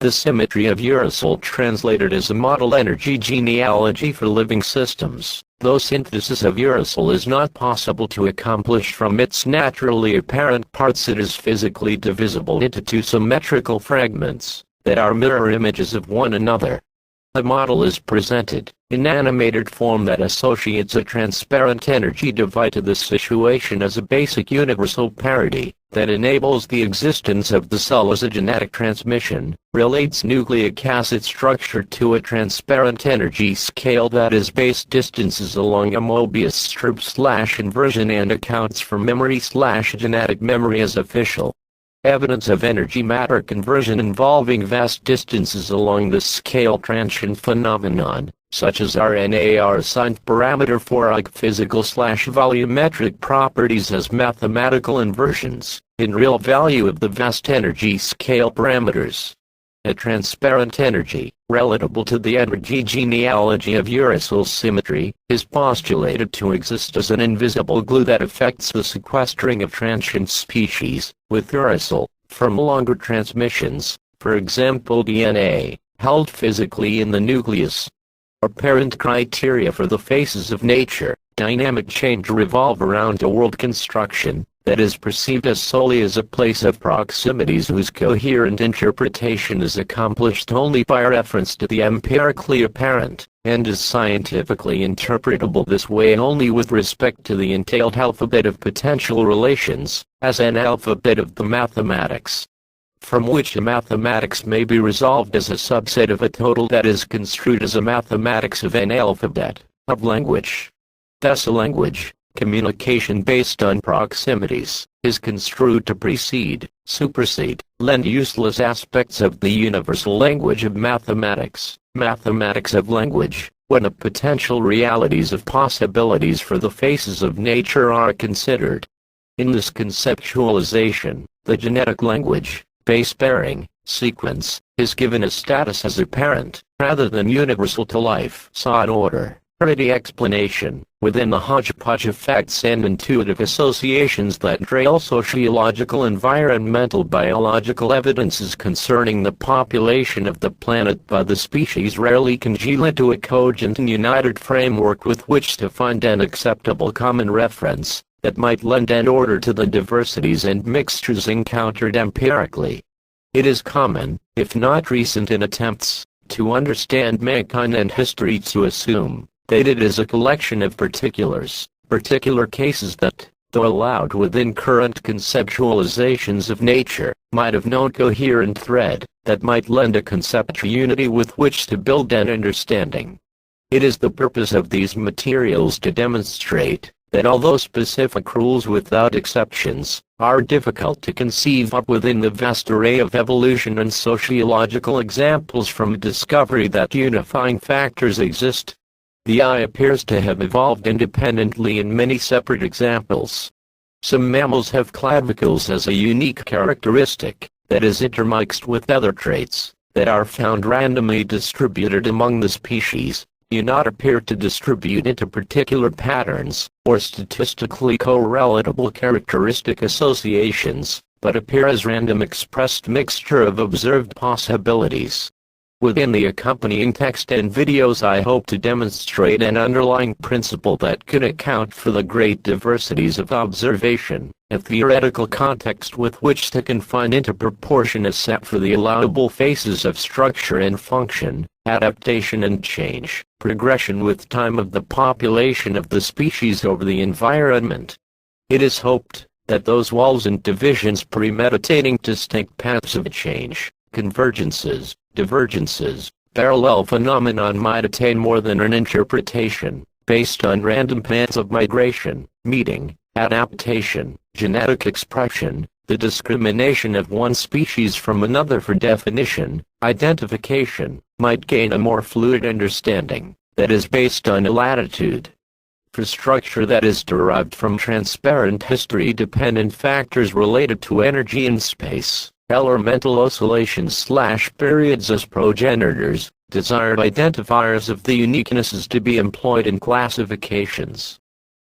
The symmetry of Uracil translated as a model energy genealogy for living systems, though synthesis of Uracil is not possible to accomplish from its naturally apparent parts, it is physically divisible into two symmetrical fragments that are mirror images of one another. A model is presented, in animated form, that associates a transparent energy device to this situation as a basic universal parity, that enables the existence of the cell as a genetic transmission, relates nucleic acid structure to a transparent energy scale that is based distances along a mobius strip/inversion, and accounts for memory/genetic memory as physcial. Evidence of energy-matter conversion involving vast distances along the scale transient phenomenon, such as RNA, are assigned parameter for physical/volumetric properties as mathematical inversions, in real value of the vast energy scale parameters. A transparent energy, relatable to the energy genealogy of Uracil symmetry, is postulated to exist as an invisible glue that affects the sequestering of transient species, with Uracil, from longer transmissions, for example DNA, held physically in the nucleus. Apparent criteria for the faces of nature, dynamic change, revolve around a world construction that is perceived as solely as a place of proximities whose coherent interpretation is accomplished only by reference to the empirically apparent, and is scientifically interpretable this way only with respect to the entailed alphabet of potential relations, as an alphabet of the mathematics, from which a mathematics may be resolved as a subset of a total that is construed as a mathematics of an alphabet, of language. Thus a language, communication based on proximities, is construed to precede, supersede, lend useless aspects of the universal language of mathematics, mathematics of language, when the potential realities of possibilities for the faces of nature are considered. In this conceptualization, the genetic language, base-bearing, sequence, is given a status as apparent, rather than universal to life. Saw an order, parity explanation, within the hodgepodge of facts and intuitive associations that trail sociological, environmental, biological evidences concerning the population of the planet by the species rarely congeal into a cogent and united framework with which to find an acceptable common reference that might lend an order to the diversities and mixtures encountered empirically. It is common, if not recent, in attempts to understand mankind and history to assume that it is a collection of particulars, particular cases that, though allowed within current conceptualizations of nature, might have no coherent thread that might lend a conceptual unity with which to build an understanding. It is the purpose of these materials to demonstrate that although specific rules without exceptions are difficult to conceive of within the vast array of evolution and sociological examples from discovery that unifying factors exist, the eye appears to have evolved independently in many separate examples. Some mammals have clavicles as a unique characteristic that is intermixed with other traits that are found randomly distributed among the species, do not appear to distribute into particular patterns or statistically correlatable characteristic associations, but appear as random expressed mixture of observed possibilities. Within the accompanying text and videos I hope to demonstrate an underlying principle that can account for the great diversities of observation, a theoretical context with which to confine into proportion is set for the allowable phases of structure and function, adaptation and change, progression with time of the population of the species over the environment. It is hoped that those walls and divisions premeditating distinct paths of change, convergences, divergences, parallel phenomenon might attain more than an interpretation, based on random paths of migration, meeting, adaptation, genetic expression, the discrimination of one species from another for definition, identification, might gain a more fluid understanding, that is based on a latitude. For structure that is derived from transparent history-dependent factors related to energy and space, elemental oscillations/periods as progenitors, desired identifiers of the uniqueness is to be employed in classifications.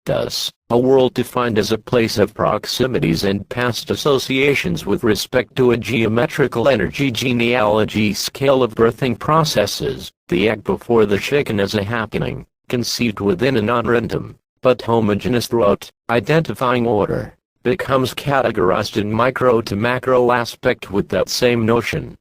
Thus, a world defined as a place of proximities and past associations with respect to a geometrical energy genealogy scale of birthing processes, the egg before the chicken is a happening, conceived within a non-random, but homogeneous throughout, identifying order, becomes categorized in micro to macro aspect with that same notion.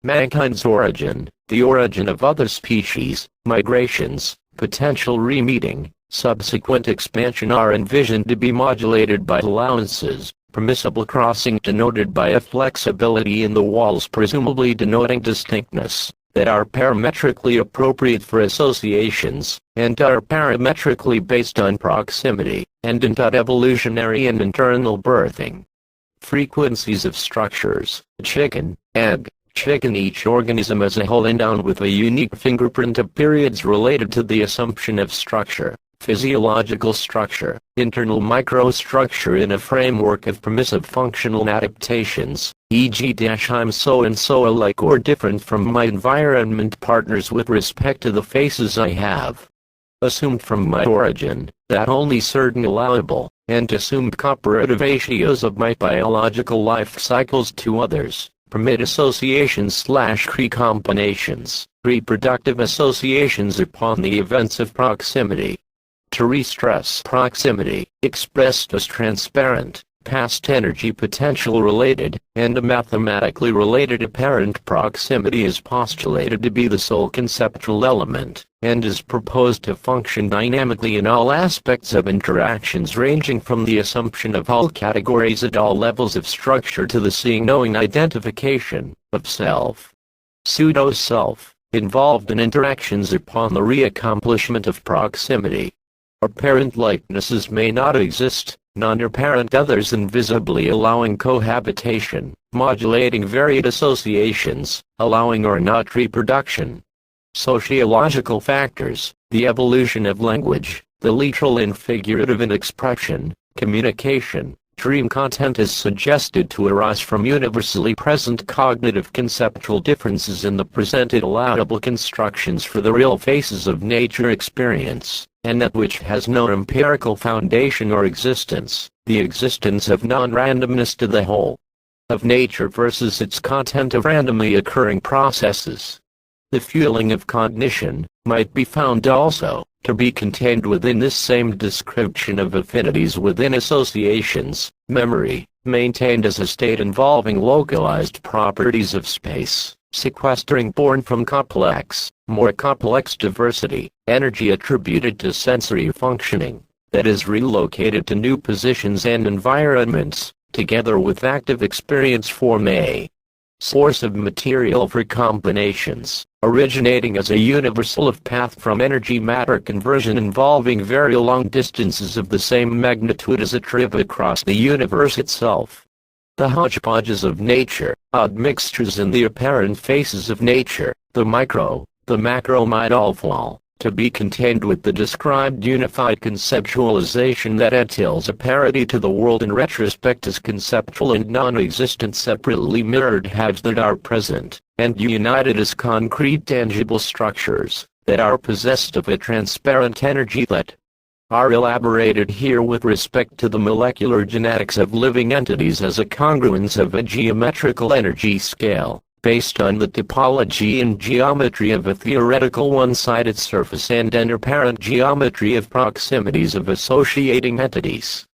Mankind's origin, the origin of other species, migrations, potential remeeting, subsequent expansion are envisioned to be modulated by allowances, permissible crossing denoted by a flexibility in the walls presumably denoting distinctness, that are parametrically appropriate for associations, and are parametrically based on proximity, and evolutionary and internal birthing. Frequencies of structures, chicken, egg, chicken. Each organism as a whole endowed with a unique fingerprint of periods related to the assumption of structure, physiological structure, internal microstructure in a framework of permissive functional adaptations, e.g. I'm so and so alike or different from my environment partners with respect to the faces I have. Assumed from my origin, that only certain allowable, and assumed comparative ratios of my biological life cycles to others, permit associations/recombinations, reproductive associations upon the events of proximity. To re-stress proximity, expressed as transparent, past energy potential related, and a mathematically related apparent proximity is postulated to be the sole conceptual element, and is proposed to function dynamically in all aspects of interactions ranging from the assumption of all categories at all levels of structure to the seeing-knowing identification of self. Pseudo-self, involved in interactions upon the re-accomplishment of proximity. Apparent likenesses may not exist, non-apparent others invisibly allowing cohabitation, modulating varied associations, allowing or not reproduction. Sociological factors, the evolution of language, the literal and figurative in expression, communication, dream content is suggested to arise from universally present cognitive conceptual differences in the presented allowable constructions for the real faces of nature experience, and that which has no empirical foundation or existence, the existence of non-randomness to the whole of nature versus its content of randomly occurring processes. The fueling of cognition might be found also to be contained within this same description of affinities within associations, memory, maintained as a state involving localized properties of space, sequestering born from more complex diversity, energy attributed to sensory functioning, that is relocated to new positions and environments, together with active experience form a source of material for combinations, originating as a universal of path from energy-matter conversion involving very long distances of the same magnitude as a trip across the universe itself. The hodgepodges of nature, odd mixtures in the apparent faces of nature, the micro, the macro might all fall, to be contained with the described unified conceptualization that entails a parity to the world in retrospect as conceptual and non-existent separately mirrored halves that are present, and united as concrete tangible structures, that are possessed of a transparent energy that are elaborated here with respect to the molecular genetics of living entities as a congruence of a geometrical energy scale, based on the topology and geometry of a theoretical one-sided surface and an apparent geometry of proximities of associating entities.